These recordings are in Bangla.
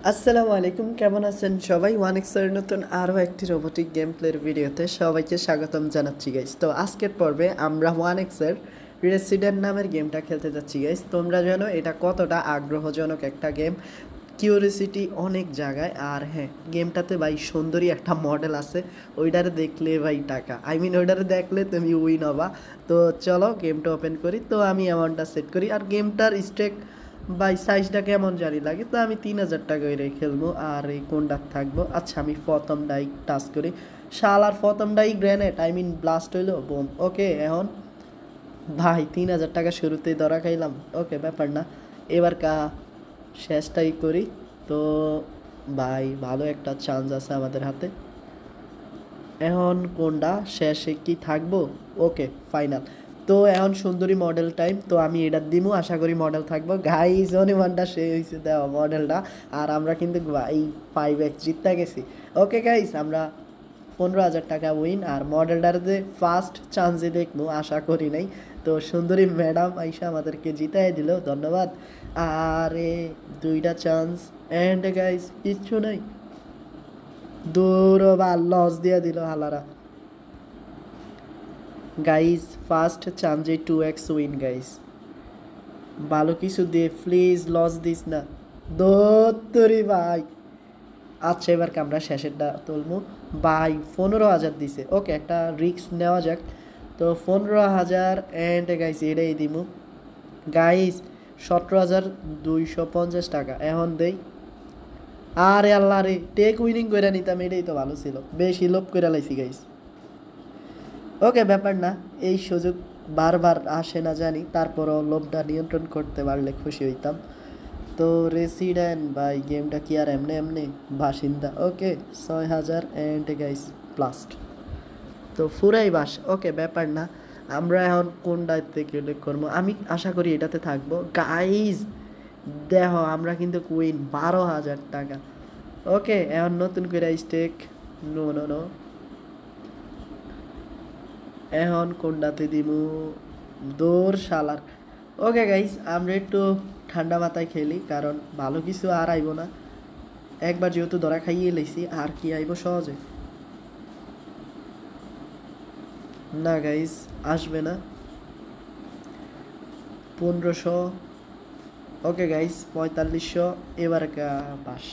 আসসালামু আলাইকুম, কেমন আছেন সবাই? ওয়ানেক্সের নতুন আরও একটি রোবোটিক গেম প্লের ভিডিওতে সবাইকে স্বাগতম জানাচ্ছি গাইস। তো আজকের পর্বে আমরা ওয়ানেক্সের রেসিডেন্ট নামের গেমটা খেলতে যাচ্ছি গাইস। তোমরা জানো এটা কতটা আগ্রহজনক একটা গেম, কিউরিসিটি অনেক জায়গায়। আর হ্যাঁ, গেমটাতে ভাই সুন্দরী একটা মডেল আছে, ওইটারে দেখলে ভাই টাকা, ওইটারে দেখলে তুমি উইন হবা। তো চলো গেমটা ওপেন করি। তো আমি অ্যামাউন্টটা সেট করি, আর গেমটার স্টেক ভাই সাইজটা কেমন জানি লাগে, তো আমি 3000 টাকা করে খেলবো। আর এই কোনটা থাকবো? আচ্ছা, আমি প্রথমটাই টাচ করি। শালার প্রথমটাই গ্রেনেড, ব্লাস্ট হইলো, বোম। ওকে, এখন ভাই 3000 টাকা শুরুতেই ধরা খাইলাম। ওকে, ব্যাপার না, এবার শেষটাই করি। তো ভাই ভালো একটা চান্স আছে আমাদের হাতে। এখন কোনটা শেষে কি থাকবো? ওকে, ফাইনাল। তো এখন সুন্দরী মডেল টাইম, তো আমি এটা দিমু, আশা করি মডেল থাকবো। গাইজ অনিমানটা সে হয়েছে দেওয়া মডেলটা, আর আমরা কিন্তু এই 5x জিততে গেছি। ওকে গাইজ, আমরা 15,000 টাকা উইন। আর মডেলটার যে ফার্স্ট চান্সে দেখবো আশা করি নাই, তো সুন্দরী ম্যাডাম আইসা আমাদেরকে জিতাই দিল, ধন্যবাদ। আরে দুইটা চান্স অ্যান্ড গাইজ কিচ্ছু নাই, দূর বা লস দিয়ে দিল হালারা। গাইজ ফার্স্ট চান্সে 2x উইন গাইজ, ভালো কিছু দিয়ে প্লিজ লস দিস না, দোত্তরি ভাই। আচ্ছা, এবার আমরা শেষেরটা তুলবো ভাই। 15,000 দিছে, ওকে একটা রিস্ক নেওয়া যাক। তো 15,000 অ্যান্ড গাইজ এটাই দিমু গাইজ। 17,250 টাকা এখন দেই। আরে আল্লাহ রে, টেক উইনিং করে নিতাম, এটাই তো ভালো ছিল, বেশি লোভ করে লাইছি গাইজ। ওকে, ব্যাপার না, এই সুযোগ বারবার আসে না জানি, তারপরও লোভটা নিয়ন্ত্রণ করতে পারলে খুশি হইতাম। তো রেসিডেন্ট ভাই, গেমটা কি আর এমনি এমনি? বাসিন্দা, ওকে 6,000 অ্যান্ড গাইস প্লাস্ট, তো ফুরাই বাস। ওকে, ব্যাপার না, আমরা এখন কোনটাতে ক্লিক করবো? আমি আশা করি এটাতে থাকবো গাইজ। দেহ আমরা কিন্তু কুইন, 12,000 টাকা। ওকে, এখন নতুন করে স্টেক। নো নো নো, এখন কোনটাতে দিমু? দৌড় শালার। ওকে গাইস, আমরা একটু ঠান্ডা মাথায় খেলি, কারণ ভালো কিছু আর আইব না। একবার যেহেতু ধরা খাইয়ে লেছি, আর কি আইব সহজে? না গাইস, আসবে না। 1500। Okay guys, 4500। এবার পাস।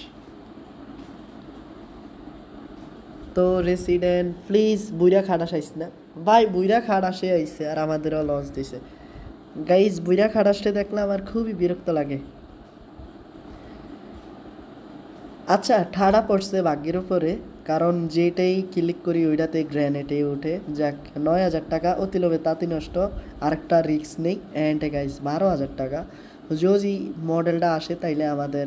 তো রেসিডেন্ট প্লিজ বুইরা খাটাস আইস না ভাই, বুইরা খাটাসে আইসে আর আমাদেরও লস দিছে গাইজ। বুইরা খাটাসটা দেখলে আমার খুবই বিরক্ত লাগে। আচ্ছা, ঠাড়া পড়ছে ভাগ্যের উপরে, কারণ যেটাই ক্লিক করি ওইটাতে গ্র্যানেটে উঠে। যাক, 9,000 টাকা অতি লোভে তাঁতি নষ্ট, আরেকটা রিস্ক নেই। অ্যান্ড গাইজ 12,000 টাকা, যদি মডেলটা আসে তাইলে আমাদের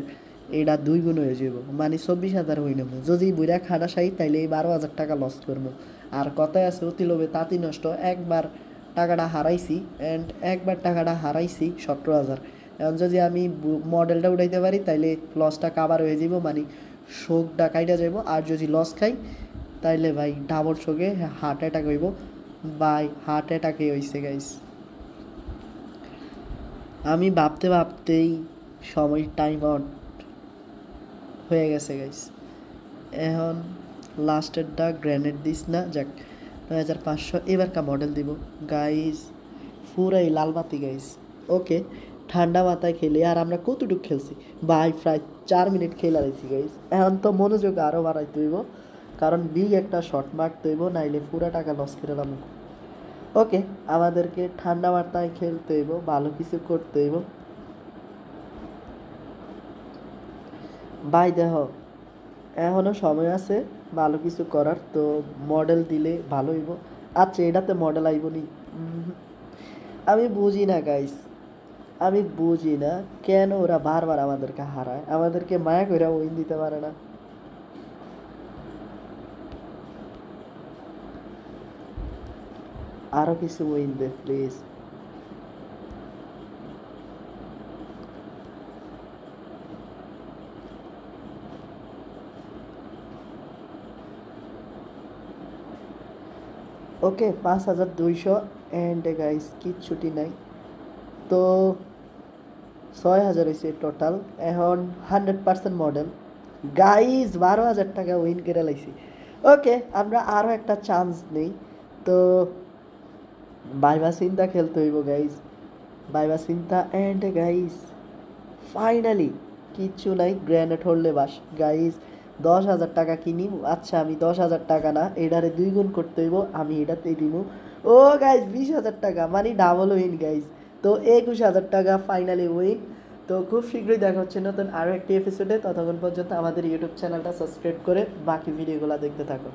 এটা 2 গুণ হয়ে যাব, মানে 24,000 হয়ে নেবো। যদি বুড়া খাটা সাই তাইলে এই 12,000 টাকা লস করবো। আর কথায় আছে অতি লোভে তাঁতি নষ্ট, একবার টাকাটা হারাইছি, অ্যান্ড একবার টাকাটা হারাইছি 17,000। এখন যদি আমি মডেলটা উঠাইতে পারি তাইলে লসটা কাভার হয়ে যাব, মানে শোকটা কাইটা যাব। আর যদি লস খাই তাইলে ভাই ডাবল শোকে হার্ট অ্যাটাক হইব। ভাই হার্ট অ্যাটাকে হইছে গাইস। আমি ভাবতে ভাবতেই সময় টাইম আউট হয়ে গেছে গাইস। এখন লাস্টেরটা গ্রেনেড দিস না, যাক 9,500। এবার মডেল দিব গাইস, পুরাই লাল বাতি গাইস। ওকে, ঠান্ডা মাথায় খেলি। আর আমরা কতটুকু খেলছি ভাই? প্রায় 4 মিনিট খেলা রয়েছি গাইস। এখন তো মনোযোগ আরও বাড়াইতে হইব, কারণ বিগ একটা শর্ট মারতে হইব, নাইলে পুরা টাকা লস করে দাম। ওকে, আমাদেরকে ঠান্ডা মাথায় খেলতে হইব, ভালো কিছু করতে হইব ভাই। দেহ এখনও সময় আছে ভালো কিছু করার, তো মডেল দিলে ভালো হইব। আচ্ছা, এটাতে মডেল আইব নি? আমি বুঝি না গাইস, আমি বুঝি না কেন ওরা বারবার আমাদেরকে হারায়, আমাদেরকে মায়া করে উইন দিতে পারে না। আরও কিছু উইন দে প্লিজ। ওকে, 5,200 অ্যান্ড গাইস কিচ্ছুটি নাই, তো 6,000 হয়েছে টোটাল। এখন 100% মডেল, গাইজ 12,000 টাকা উইন করে লাইছি। ওকে, আমরা আরও একটা চান্স নেই। তো বাইবা চিন্তা খেলতে হইব গাইজ, বাইবা চিন্তা। অ্যান্ড গাইজ ফাইনালি কিচ্ছু নাই, গ্র্যানেড হরলে বাস গাইজ। 10,000 টাকা কিনি। আচ্ছা আমি 10,000 টাকা না, এটারে 2 গুণ করতে হইব, আমি এটাতেই দিব। ও গাইজ 20,000 টাকা, মানে ডাবল উইন গাইজ। তো 21,000 টাকা ফাইনালি উইন। তো খুব শীঘ্রই দেখা হচ্ছে নতুন আরও একটি এপিসোডে। ততক্ষণ পর্যন্ত আমাদের ইউটিউব চ্যানেলটা সাবস্ক্রাইব করে বাকি ভিডিওগুলো দেখতে থাকো।